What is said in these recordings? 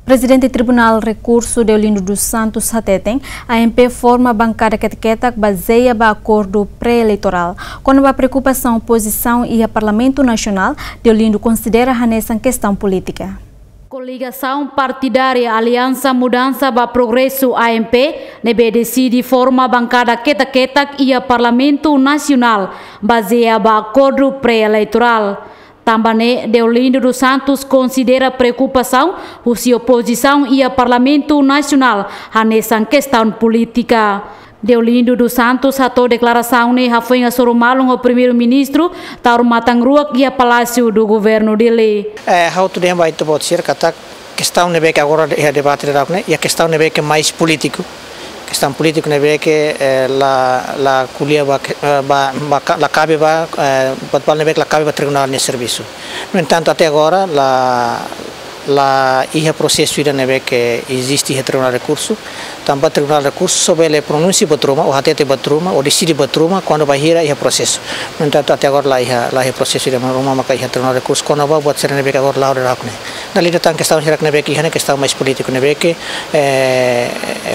Presidente Tribunal Recurso Deolindo dos Santos Hateten, a AMP forma a bancada que baseia o acordo pré-eleitoral. Quando a preocupação, oposição e a Parlamento Nacional, Deolindo considera essa questão política. Coligação partidária Aliança Mudança para Progresso AMP nebe decide forma a bancada Ketak e a Parlamento Nacional baseia o acordo pré-eleitoral. Também Deolindo dos Santos considera preocupação se a oposição e o Parlamento Nacional nessa questão política. Deolindo dos Santos atou declaração ne foi a Soromalong o primeiro-ministro Tauro Matangruak e a Palácio do governo dele. How to dem vai to ser kata questão nebe que agora é debate e a questão nebe que mais político. Questão política nebe que la culia la cabe va nebe que la cabe va tribunal nesse serviço. No entanto até agora la processo ainda nebe que existe o tribunal de recurso. Também o tribunal de recurso sobre a pronúncia batruma ou até batruma ou decide batruma quando vai ir o processo. No entanto até agora lá o processo ainda não maka o tribunal de recurso quando vai buat ser nebe que agora lá o rakne. Dali datang questão será nebe que é questão mais político nebe que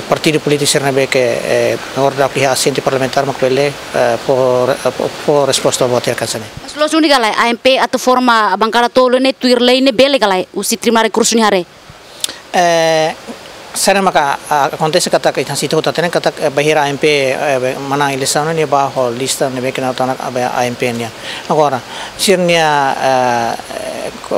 partido político ser nebe que agora da assento parlamentar mak pele por resposta ao voto er kansane. Los única lá AMP atau forma bancada tolo ne tuir lei ne bele galai o tribunal recurso ni hare. Será maka acontece kata kita situ kata tenen kata bahira AMP mana eleição ne bajo lista nebe que não tá na AMP nia. Agora sirnia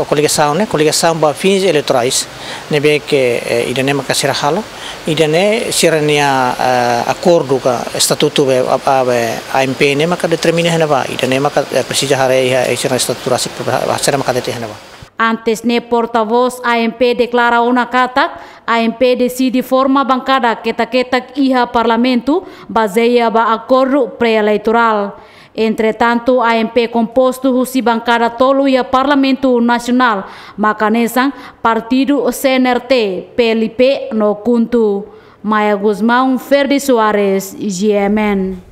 coligação para fins eleitorais nebe que idane maka será hala idane sirnia acordo com estatuto AMP ne maka determina henava idane maka precisa hare será estatuto será maka dete henava. Antes ne porta-voz AMP declara una kata, AMP decide forma bancada ketak iha parlamento baseia ba acordo pré-eleitoral. Entretanto, AMP composto husi bancada tolo e a Parlamento Nacional, macanesang partido CNRT, PLP no kuntu. Maya Guzmão, Ferdi Soares, GMN.